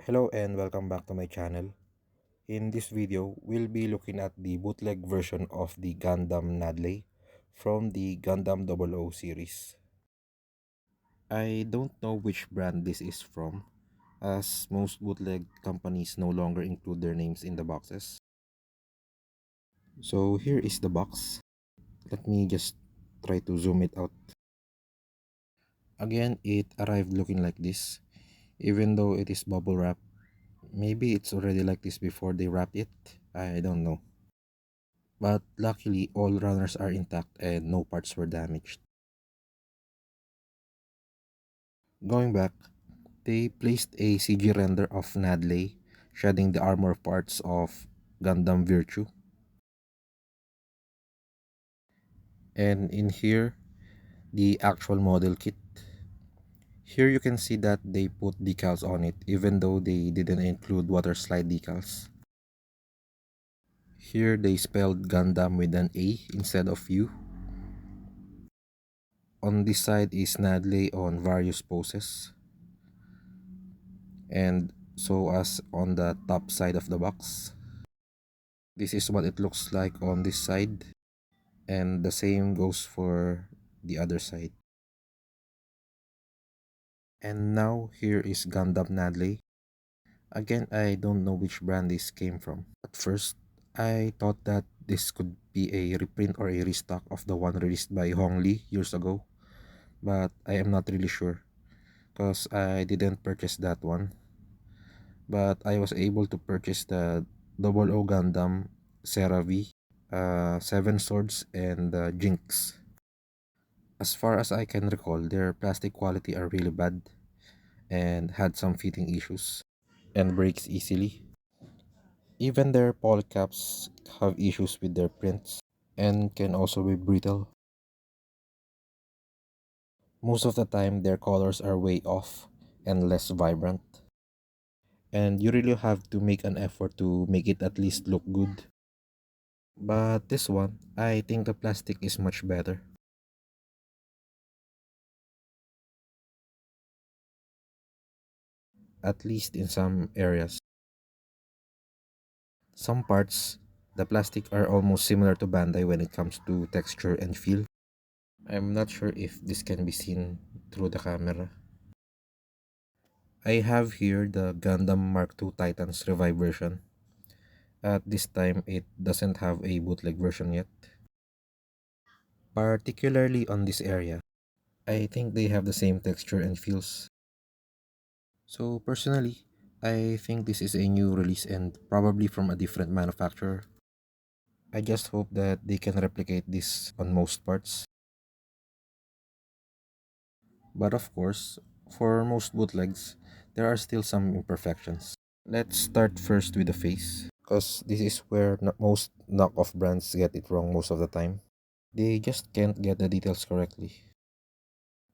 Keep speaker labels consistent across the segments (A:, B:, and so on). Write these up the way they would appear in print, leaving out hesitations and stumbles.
A: Hello and welcome back to my channel. In this video, we'll be looking at the bootleg version of the Gundam Nadleeh from the Gundam 00 series. I don't know which brand this is from, as most bootleg companies no longer include their names in the boxes. So here is the box. Let me just try to zoom it out. Again, it arrived looking like this, even though it is bubble wrap. Maybe it's already like this before they wrap it. I don't know. But luckily all runners are intact and no parts were damaged. Going back, they placed a CG render of Nadleeh shedding the armor parts of Gundam Virtue. And in here, the actual model kit. Here you can see that they put decals on it even though they didn't include water slide decals. Here they spelled Gundam with an A instead of U. On this side is Nadleeh on various poses. And so as on the top side of the box. This is what it looks like on this side, and the same goes for the other side. And now here is Gundam Nadleeh. Again, I don't know which brand this came from. At first, I thought that this could be a reprint or a restock of the one released by Hong Lee years ago, but I am not really sure because I didn't purchase that one. But I was able to purchase the Double O Gundam CeraV, Seven Swords, and Jinx. As far as I can recall, their plastic quality are really bad and had some fitting issues and breaks easily. Even their polycaps have issues with their prints and can also be brittle. Most of the time, their colors are way off and less vibrant. And you really have to make an effort to make it at least look good. But this one, I think the plastic is much better. At least in some areas. Some parts, the plastic are almost similar to Bandai when it comes to texture and feel. I'm not sure if this can be seen through the camera. I have here the Gundam Mark II Titans Revive version. At this time, it doesn't have a bootleg version yet. Particularly on this area, I think they have the same texture and feels. So personally, I think this is a new release and probably from a different manufacturer. I just hope that they can replicate this on most parts. But of course, for most bootlegs, there are still some imperfections. Let's start first with the face, because this is where most knockoff brands get it wrong most of the time. They just can't get the details correctly.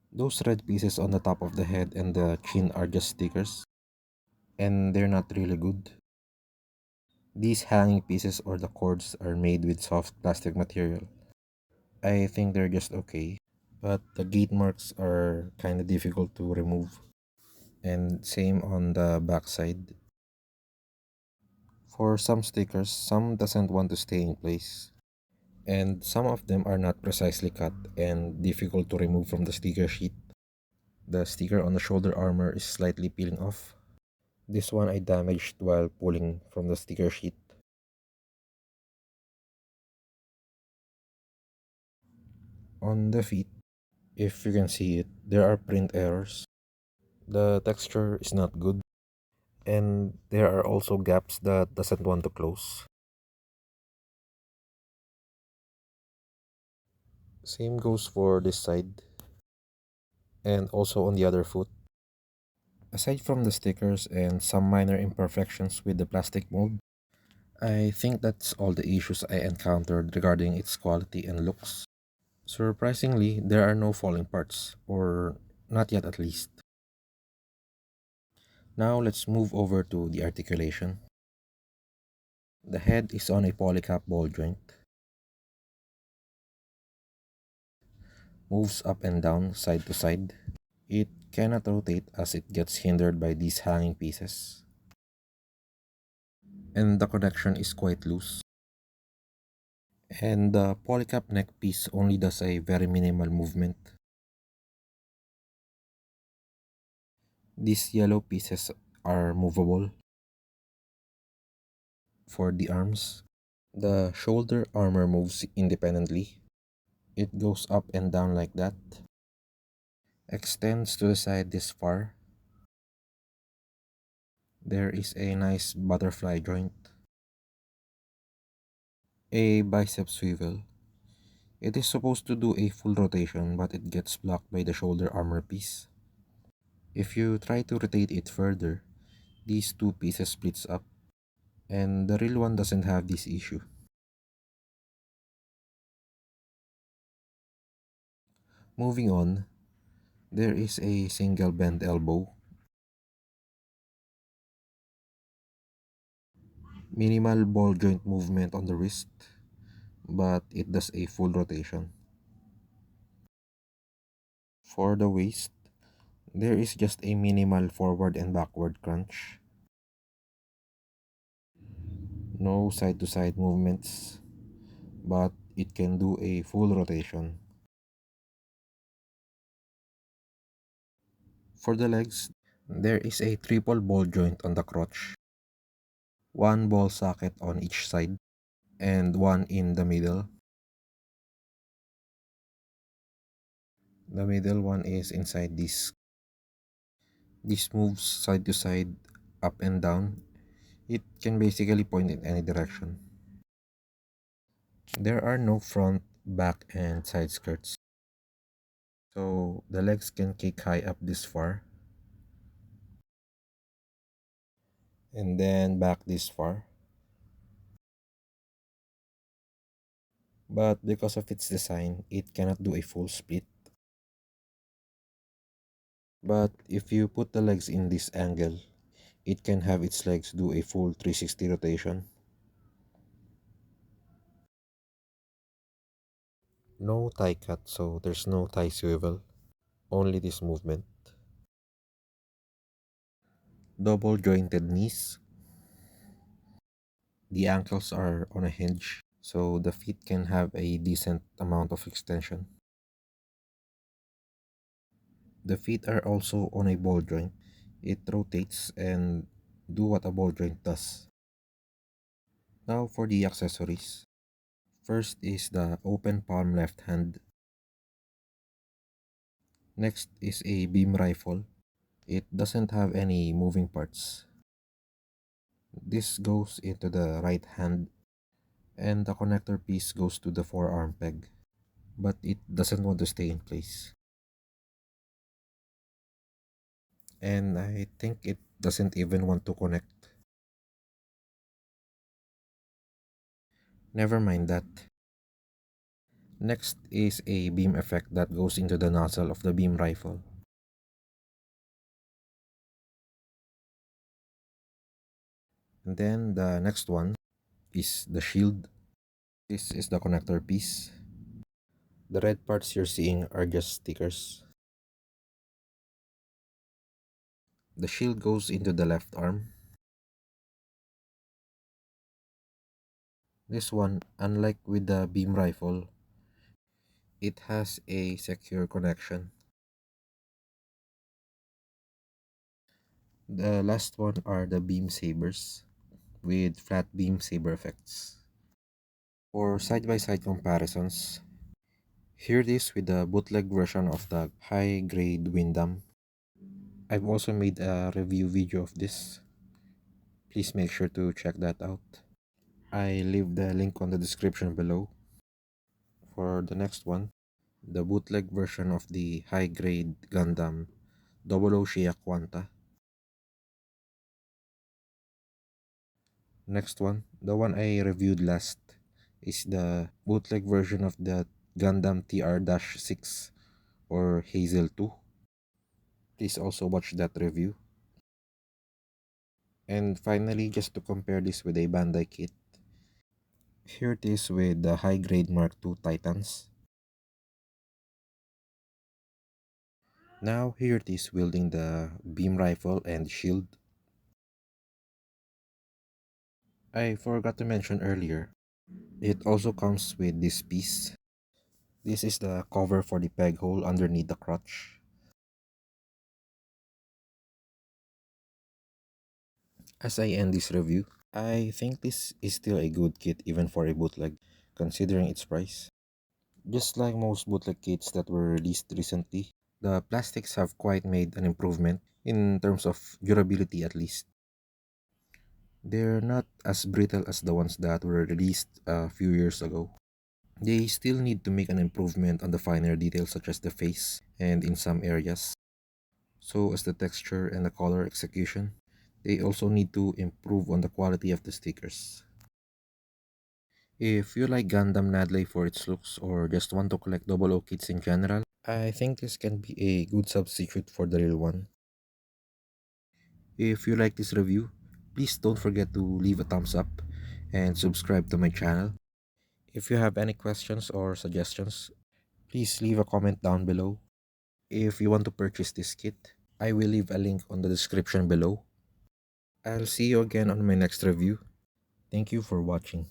A: Those red pieces on the top of the head and the chin are just stickers, and they're not really good. These hanging pieces or the cords are made with soft plastic material. I think they're just okay, but the gate marks are kinda difficult to remove. And same on the back side. For some stickers, some doesn't want to stay in place. And some of them are not precisely cut and difficult to remove from the sticker sheet. The sticker on the shoulder armor is slightly peeling off. This one I damaged while pulling from the sticker sheet. On the feet, if you can see it, there are print errors. The texture is not good, and there are also gaps that doesn't want to close. Same goes for this side and also on the other foot. Aside from the stickers and some minor imperfections with the plastic mold, I think that's all the issues I encountered regarding its quality and looks. Surprisingly, there are no falling parts, or not yet at least. Now let's move over to the articulation. The head is on a polycap ball joint. Moves up and down, side to side. It cannot rotate as it gets hindered by these hanging pieces. and the connection is quite loose. And the polycap neck piece only does a very minimal movement. These yellow pieces are movable for the arms. The shoulder armor moves independently. It goes up and down like that. Extends to the side this far. There is a nice butterfly joint. A bicep swivel. It is supposed to do a full rotation, but it gets blocked by the shoulder armor piece. If you try to rotate it further, these two pieces splits up, and the real one doesn't have this issue. Moving on, there is a single bend elbow, minimal ball joint movement on the wrist, but it does a full rotation. For the waist, there is just a minimal forward and backward crunch. No side to side movements, but it can do a full rotation. For the legs, there is a triple ball joint on the crotch, one ball socket on each side, and one in the middle. The middle one is inside this. This moves side to side, up and down. It can basically point in any direction. There are no front, back, and side skirts. So the legs can kick high up this far and then back this far. But because of its design, it cannot do a full split. But if you put the legs in this angle, it can have its legs do a full 360 rotation. No thigh cut, so there's no thigh swivel, only this movement. Double jointed knees. The ankles are on a hinge, so the feet can have a decent amount of extension. The feet are also on a ball joint. It rotates and do what a ball joint does. Now for the accessories. First is the open palm left hand. Next is a beam rifle. It doesn't have any moving parts. This goes into the right hand and the connector piece goes to the forearm peg, but it doesn't want to stay in place. And I think it doesn't even want to connect. Never mind that. Next is a beam effect that goes into the nozzle of the beam rifle. And then the next one is the shield. This is the connector piece. The red parts you're seeing are just stickers. The shield goes into the left arm. This one, unlike with the beam rifle, it has a secure connection. The last one are the beam sabers with flat beam saber effects. For side-by-side comparisons, here it is with the bootleg version of the high-grade Windam. I've also made a review video of this. Please make sure to check that out. I leave the link on the description below. For the next one, the bootleg version of the high-grade Gundam 00 Shia Quanta. Next one, the one I reviewed last, is the bootleg version of the Gundam TR-6 or Hazel 2. Please also watch that review. And finally, just to compare this with a Bandai kit, here it is with the high-grade Mark II Titans. Now here it is wielding the beam rifle and shield. I forgot to mention earlier, it also comes with this piece. This is the cover for the peg hole underneath the crotch. As I end this review, I think this is still a good kit even for a bootleg, considering its price. Just like most bootleg kits that were released recently, the plastics have quite made an improvement in terms of durability at least. They're not as brittle as the ones that were released a few years ago. They still need to make an improvement on the finer details such as the face and in some areas. So as the texture and the color execution, they also need to improve on the quality of the stickers. If you like Gundam Nadleeh for its looks or just want to collect double O kits in general, I think this can be a good substitute for the real one. If you like this review, please don't forget to leave a thumbs up and subscribe to my channel. If you have any questions or suggestions, please leave a comment down below. If you want to purchase this kit, I will leave a link on the description below. I'll see you again on my next review. Thank you for watching.